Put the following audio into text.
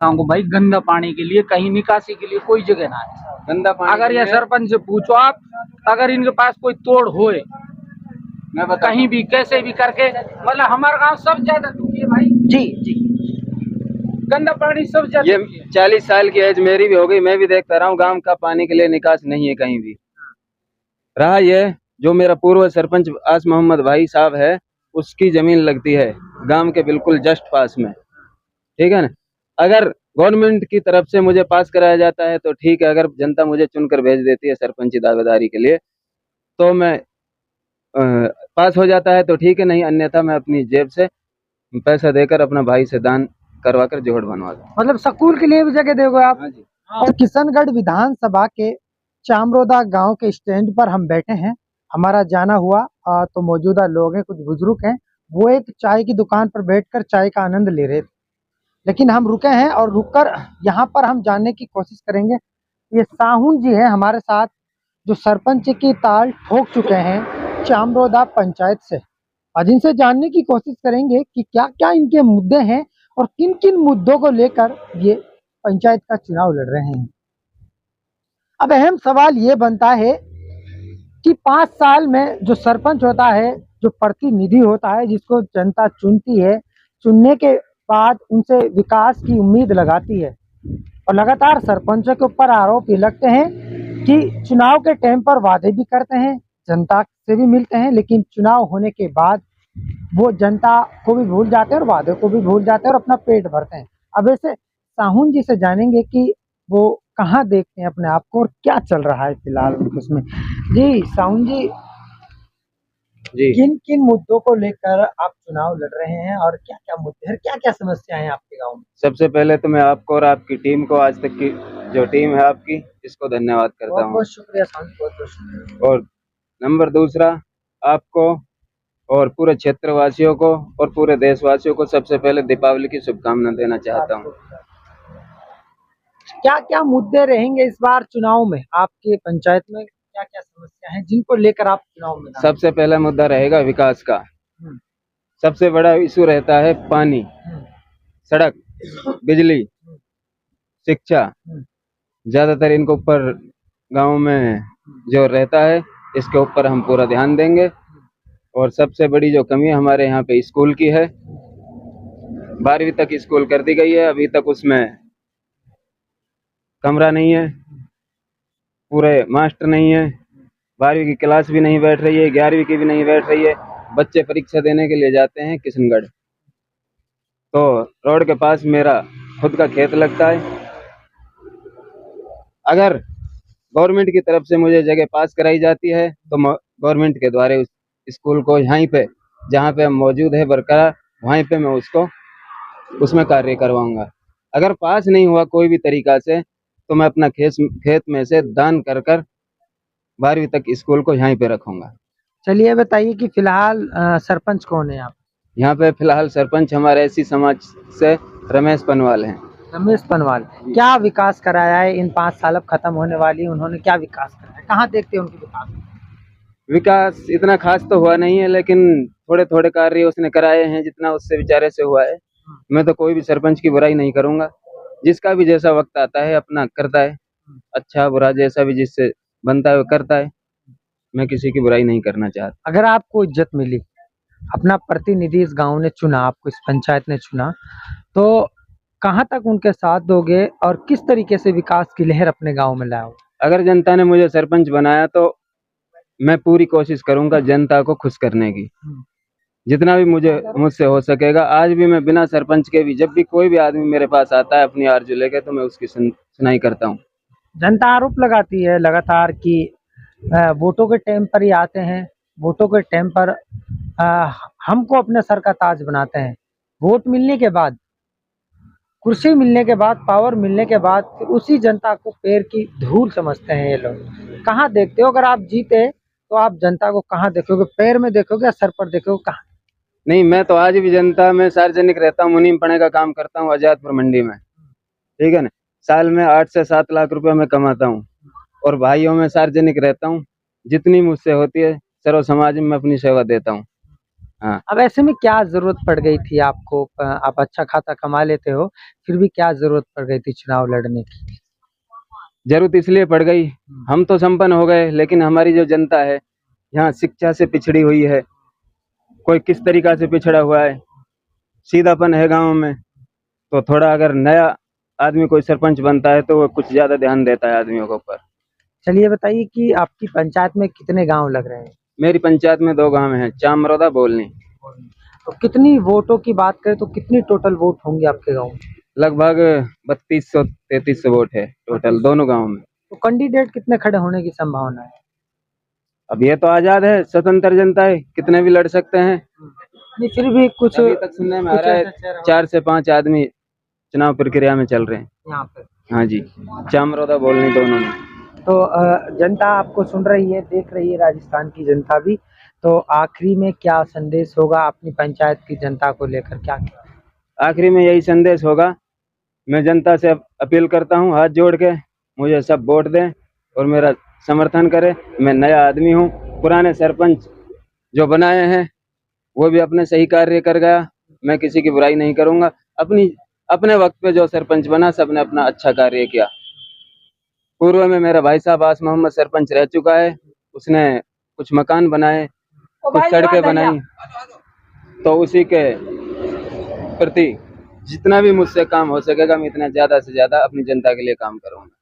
गाँव को भाई गंदा पानी के लिए कहीं निकासी के लिए कोई जगह ना है। गंदा पानी अगर ये सरपंच से पूछो आप, अगर इनके पास कोई तोड़ होए कहीं भी कैसे भी करके, मतलब हमारा गांव सब ज्यादा दुखी है भाई। जी जी, गंदा पानी सब ज्यादा। ये 40 साल की एज मेरी भी हो गई, मैं भी देखता रहा हूँ गांव का पानी के लिए निकास नहीं है कहीं भी। रहा ये जो मेरा पूर्व सरपंच आस मोहम्मद भाई साहब है, उसकी जमीन लगती है गांव के बिल्कुल जस्ट पास में, ठीक है ना। अगर गवर्नमेंट की तरफ से मुझे पास कराया जाता है तो ठीक है, अगर जनता मुझे चुनकर भेज देती है सरपंची दावेदारी के लिए तो मैं पास हो जाता है तो ठीक है, नहीं अन्यथा मैं अपनी जेब से पैसा देकर अपना भाई से दान करवा कर जोहड़ बनवा दूं। मतलब स्कूल के लिए भी जगह दोगे आप? हाँ जी। और किशनगढ़ विधानसभा के चामरोदा गांव के स्टैंड पर हम बैठे हैं। हमारा जाना हुआ तो मौजूदा लोग हैं, कुछ बुजुर्ग हैं, वो एक चाय की दुकान पर बैठकर चाय का आनंद ले रहे थे, लेकिन हम रुके हैं और रुककर यहाँ पर हम जानने की कोशिश करेंगे। ये साहुन जी है हमारे साथ, जो सरपंच की ताल ठोक चुके हैं चामरोदा पंचायत से, और इनसे जानने की कोशिश करेंगे कि क्या क्या इनके मुद्दे हैं और किन किन मुद्दों को लेकर ये पंचायत का चुनाव लड़ रहे हैं। अब अहम सवाल ये बनता है कि 5 साल में जो सरपंच होता है, जो प्रतिनिधि होता है, जिसको जनता चुनती है, चुनने के बाद उनसे विकास की उम्मीद लगाती है, और लगातार सरपंचों के ऊपर आरोप ये लगते हैं कि चुनाव के टाइम पर वादे भी करते हैं, जनता से भी मिलते हैं, लेकिन चुनाव होने के बाद वो जनता को भी भूल जाते हैं और वादे को भी भूल जाते हैं और अपना पेट भरते हैं। अब ऐसे साहुन जी से जानेंगे कि वो कहाँ देखते हैं अपने आप को और क्या चल रहा है फिलहाल उसमें। जी साहुन जी, जी किन किन मुद्दों को लेकर आप चुनाव लड़ रहे हैं और क्या क्या मुद्दे हैं, क्या क्या समस्याएं हैं आपके गांव में? सबसे पहले तो मैं आपको और आपकी टीम को, आज तक की जो टीम है आपकी, इसको धन्यवाद करता बहुत हूँ। बहुत शुक्रिया साहुन जी, बहुत बहुत शुक्रिया। और नंबर दूसरा, आपको और पूरे क्षेत्रवासियों को और पूरे देशवासियों को सबसे पहले दीपावली की शुभकामना देना चाहता हूँ। क्या क्या मुद्दे रहेंगे इस बार चुनाव में आपके पंचायत में, क्या क्या समस्या है जिनको लेकर आप चुनाव में? सबसे पहला मुद्दा रहेगा विकास का। हम्म, सबसे बड़ा इशू रहता है पानी, हम्म, सड़क, बिजली, शिक्षा। हम्म, ज्यादातर इनको ऊपर गांव में जो रहता है, इसके ऊपर हम पूरा ध्यान देंगे। और सबसे बड़ी जो कमी हमारे यहाँ पे स्कूल की है, 12वीं तक स्कूल कर दी गई है, अभी तक उसमें कमरा नहीं है, पूरे मास्टर नहीं है, 12वीं की क्लास भी नहीं बैठ रही है, 11वीं की भी नहीं बैठ रही है। बच्चे परीक्षा देने के लिए जाते हैं किशनगढ़, तो रोड के पास मेरा खुद का खेत लगता है। अगर गवर्नमेंट की तरफ से मुझे जगह पास कराई जाती है तो गवर्नमेंट के द्वारा उस स्कूल को यहीं पे जहाँ पे हम मौजूद है बरकरार, वहीं पे मैं उसको उसमें कार्य करवाऊंगा। अगर पास नहीं हुआ कोई भी तरीका से तो मैं अपना खेत में से दान कर कर 12वीं तक स्कूल को यहीं पे रखूंगा। चलिए बताइए कि फिलहाल सरपंच कौन है आप? यहाँ पे फिलहाल सरपंच हमारे एसी समाज से रमेश पनवाल हैं। रमेश पनवाल, क्या विकास कराया है इन 5 साल अब खत्म होने वाली, उन्होंने क्या विकास कराया, कहाँ देखते हैं उनकी विकास? विकास इतना खास तो हुआ नहीं है, लेकिन थोड़े थोड़े कार्य उसने कराए हैं जितना उससे बेचारे से हुआ है। मैं तो कोई भी सरपंच की बुराई नहीं करूंगा, जिसका भी जैसा वक्त आता है अपना करता है, अच्छा बुरा जैसा भी जिससे बनता है वो करता है। मैं किसी की बुराई नहीं करना चाहता। अगर आपको इज्जत मिली, अपना प्रतिनिधि इस गांव ने चुना, आपको इस पंचायत ने चुना, तो कहाँ तक उनके साथ दोगे और किस तरीके से विकास की लहर अपने गांव में लाओगे? अगर जनता ने मुझे सरपंच बनाया तो मैं पूरी कोशिश करूंगा जनता को खुश करने की, जितना भी मुझसे हो सकेगा। आज भी मैं बिना सरपंच के भी, जब भी कोई भी आदमी मेरे पास आता है अपनी आरजू लेके, तो मैं उसकी सुनाई करता हूँ। जनता आरोप लगाती है लगातार कि वोटों के टाइम पर ही आते हैं, वोटों के टाइम पर हमको अपने सर का ताज बनाते हैं, वोट मिलने के बाद, कुर्सी मिलने के बाद, पावर मिलने के बाद फिर उसी जनता को पैर की धूल समझते हैं ये लोग। कहाँ देखते हो अगर आप जीते तो आप जनता को कहाँ देखोगे, पैर में देखोगे या सर पर देखोगे, कहाँ? नहीं, मैं तो आज भी जनता में सार्वजनिक रहता हूँ, मुनीम पढ़ने का काम करता हूँ आजादपुर मंडी में, ठीक है ना। साल में 8 से 7 लाख रुपए मैं कमाता हूँ और भाइयों में सार्वजनिक रहता हूँ। जितनी मुझसे होती है सर्व समाज में मैं अपनी सेवा देता हूँ। हाँ। अब ऐसे में क्या जरूरत पड़ गई थी आपको? आप अच्छा खासा कमा लेते हो, फिर भी क्या जरूरत पड़ गई थी चुनाव लड़ने की? जरूरत इसलिए पड़ गई, हम तो संपन्न हो गए, लेकिन हमारी जो जनता है यहाँ शिक्षा से पिछड़ी हुई है। कोई किस तरीका से पिछड़ा हुआ है, सीधापन है गांव में। तो थोड़ा अगर नया आदमी कोई सरपंच बनता है तो वो कुछ ज्यादा ध्यान देता है आदमियों के ऊपर। चलिए बताइए कि आपकी पंचायत में कितने गांव लग रहे हैं? मेरी पंचायत में 2 गांव हैं, चामरौदा, बोलनी। तो कितनी वोटों की बात करें तो कितनी टोटल वोट होंगे आपके गांव में? लगभग 3200-3300 वोट है टोटल दोनों गांव में। तो कैंडिडेट कितने खड़े होने की संभावना है? अब ये तो आजाद है, स्वतंत्र जनता है, कितने भी लड़ सकते हैं। नहीं, फिर भी कुछ अभी तक सुनने में आ कुछ रहा है ऐसा चेहरा 4 से 5 आदमी चुनाव प्रक्रिया में चल रहे हैं। यहाँ पे। हाँ जी, चामरौदा, बोलनी दोनों में। तो जनता आपको सुन रही है, देख रही है, राजस्थान की जनता भी। तो आखिरी में क्या संदेश होगा अपनी पंचायत की जनता को लेकर? क्या आखिरी में यही संदेश होगा, मैं जनता से अपील करता हूँ हाथ जोड़ के, मुझे सब वोट दें और मेरा समर्थन करें। मैं नया आदमी हूँ, पुराने सरपंच जो बनाए हैं वो भी अपने सही कार्य कर गया, मैं किसी की बुराई नहीं करूँगा। अपने वक्त पे जो सरपंच बना सबने अपना अच्छा कार्य किया। पूर्व में मेरा भाई साहब आस मोहम्मद सरपंच रह चुका है, उसने कुछ मकान बनाए, कुछ सड़कें बनाई, तो उसी के प्रति जितना भी मुझसे काम हो सकेगा मैं इतना ज्यादा से ज्यादा अपनी जनता के लिए काम करूंगा।